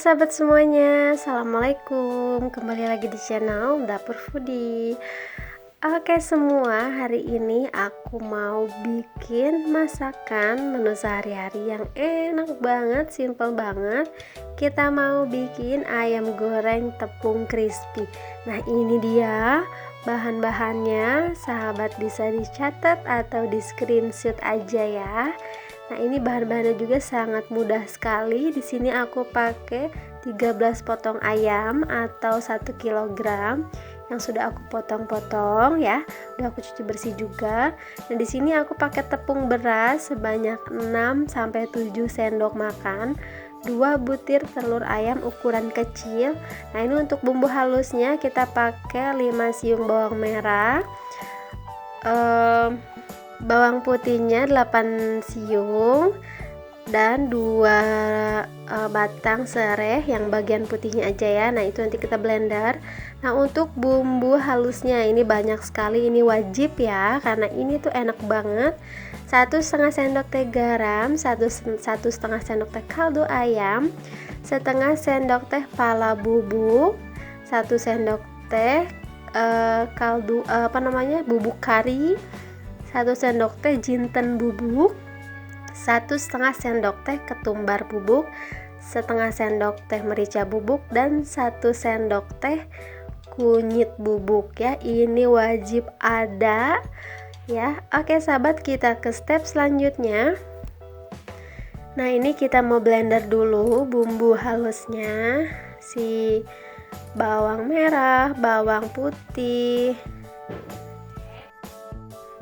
sahabat semuanya, assalamualaikum. Kembali lagi di channel Dapur Foodie. Oke semua, hari ini aku mau bikin masakan menu sehari-hari yang enak banget, simple banget. Kita mau bikin ayam goreng tepung crispy. Nah ini dia bahan-bahannya, sahabat bisa dicatat atau di screenshot aja ya. Nah ini bahan-bahannya juga sangat mudah sekali. Di sini aku pakai 13 potong ayam atau 1 kilogram yang sudah aku potong-potong ya. Udah aku cuci bersih juga. Nah di sini aku pakai tepung beras sebanyak 6 sampai 7 sendok makan. 2 butir telur ayam ukuran kecil. Nah ini untuk bumbu halusnya kita pakai 5 siung bawang merah, bawang putihnya 8 siung, dan 2 batang serai yang bagian putihnya aja ya. Nah itu nanti kita blender. Nah untuk bumbu halusnya ini banyak sekali, ini wajib ya karena ini tuh enak banget. 1,5 sendok teh garam, 1,5 sendok teh kaldu ayam, setengah sendok teh pala bubuk, 1 sendok teh kaldu bubuk kari, 1 sendok teh jinten bubuk, 1,5 sendok teh ketumbar bubuk, setengah sendok teh merica bubuk, dan 1 sendok teh kunyit bubuk ya. Ini wajib ada ya. Oke sahabat, kita ke step selanjutnya. Nah ini kita mau blender dulu bumbu halusnya, si bawang merah, bawang putih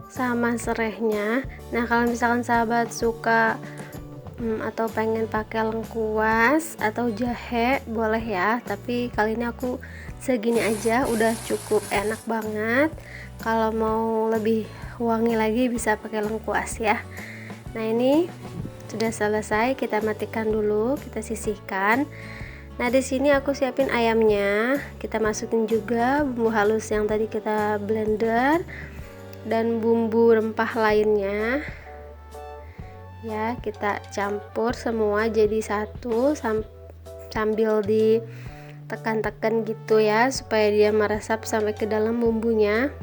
sama serehnya. Nah kalau misalkan sahabat suka atau pengen pakai lengkuas atau jahe boleh ya, tapi kali ini aku segini aja udah cukup enak banget. Kalau mau lebih wangi lagi bisa pakai lengkuas ya. Nah ini sudah selesai, kita matikan dulu, kita sisihkan. Nah di sini aku siapin ayamnya, kita masukin juga bumbu halus yang tadi kita blender dan bumbu rempah lainnya ya. Kita campur semua jadi satu sambil ditekan-tekan gitu ya supaya dia meresap sampai ke dalam bumbunya.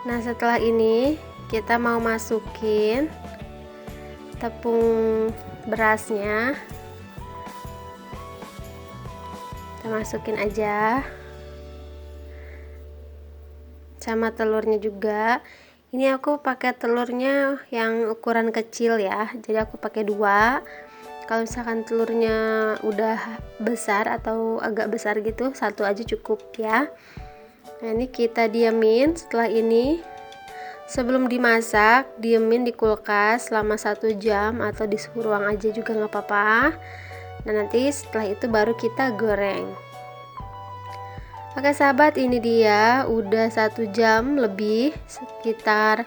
Nah setelah ini kita mau masukin tepung berasnya, kita masukin aja sama telurnya juga. Ini aku pakai telurnya yang ukuran kecil ya, jadi aku pakai 2. Kalau misalkan telurnya udah besar atau agak besar gitu, 1 aja cukup ya. Nah ini kita diamin. Setelah ini sebelum dimasak diemin di kulkas selama 1 jam atau di suhu ruang aja juga nggak apa-apa. Nah nanti setelah itu baru kita goreng. Oke sahabat, ini dia udah 1 jam lebih, sekitar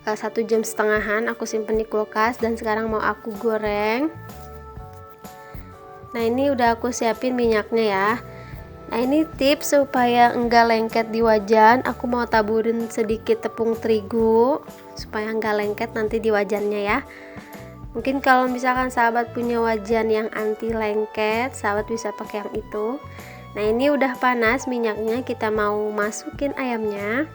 1,5 jam aku simpen di kulkas dan sekarang mau aku goreng. Nah ini udah aku siapin minyaknya ya. Nah ini tips supaya enggak lengket di wajan, aku mau taburin sedikit tepung terigu supaya enggak lengket nanti di wajannya ya. Mungkin kalau misalkan sahabat punya wajan yang anti lengket, sahabat bisa pakai yang itu. Nah ini udah panas minyaknya, kita mau masukin ayamnya.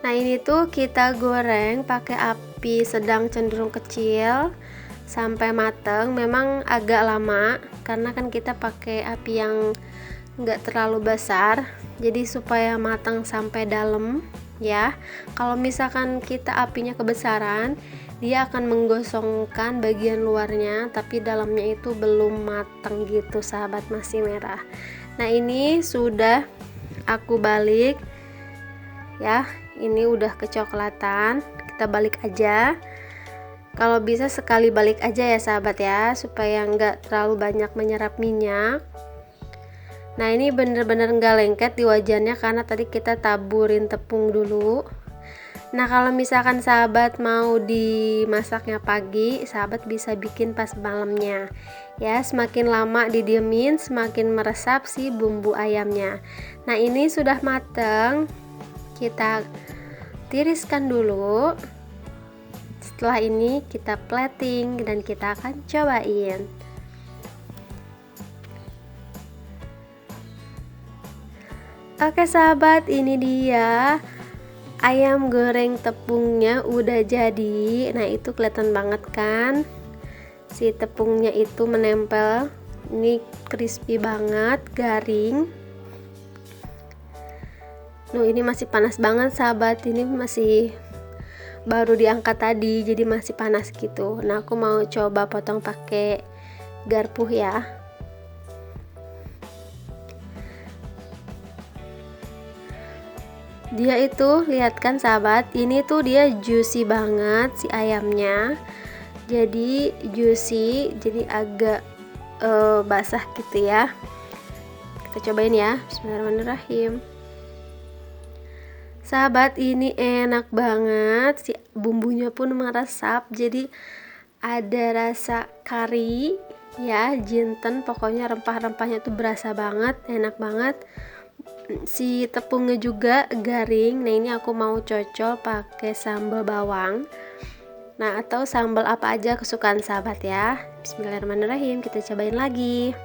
Nah ini tuh kita goreng pakai api sedang cenderung kecil sampai mateng. Memang agak lama karena kan kita pakai api yang enggak terlalu besar, jadi supaya matang sampai dalam ya. Kalau misalkan kita apinya kebesaran, dia akan menggosongkan bagian luarnya tapi dalamnya itu belum matang gitu sahabat, masih merah. Nah ini sudah aku balik ya, ini udah kecoklatan, kita balik aja. Kalau bisa sekali balik aja ya sahabat ya, supaya nggak terlalu banyak menyerap minyak. Nah ini bener-bener nggak lengket di wajannya karena tadi kita taburin tepung dulu. Nah kalau misalkan sahabat mau dimasaknya pagi, sahabat bisa bikin pas malamnya ya. Semakin lama didiemin semakin meresap si bumbu ayamnya. Nah ini sudah mateng, kita tiriskan dulu. Setelah ini kita plating dan kita akan cobain. Oke sahabat, ini dia ayam goreng tepungnya udah jadi. Nah itu kelihatan banget kan, si tepungnya itu menempel. Ini crispy banget, garing. Ini masih panas banget sahabat, ini masih baru diangkat tadi, jadi masih panas gitu. Nah aku mau coba potong pakai garpu ya. Dia itu lihat kan sahabat, ini tuh dia juicy banget si ayamnya. Jadi juicy, jadi agak basah gitu ya. Kita cobain ya. Bismillahirrahmanirrahim. Sahabat, ini enak banget, si bumbunya pun meresap, jadi ada rasa kari ya, jinten, pokoknya rempah-rempahnya tuh berasa banget, enak banget. Si tepungnya juga garing. Nah ini aku mau cocol pakai sambal bawang, nah atau sambal apa aja kesukaan sahabat ya. Bismillahirrahmanirrahim, kita cobain lagi.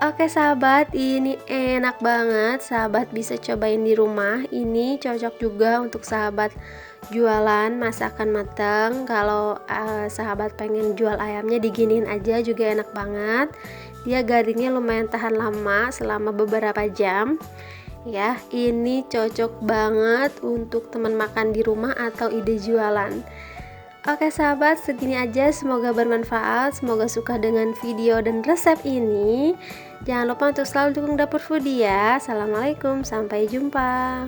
Oke sahabat, ini enak banget, sahabat bisa cobain di rumah. Ini cocok juga untuk sahabat jualan masakan matang. Kalau sahabat pengen jual ayamnya diginiin aja juga enak banget. Dia garingnya lumayan tahan lama, selama beberapa jam ya. Ini cocok banget untuk teman makan di rumah atau ide jualan. Oke sahabat, segini aja, semoga bermanfaat, semoga suka dengan video dan resep ini. Jangan lupa untuk selalu dukung Dapur Foodie ya. Assalamualaikum, sampai jumpa.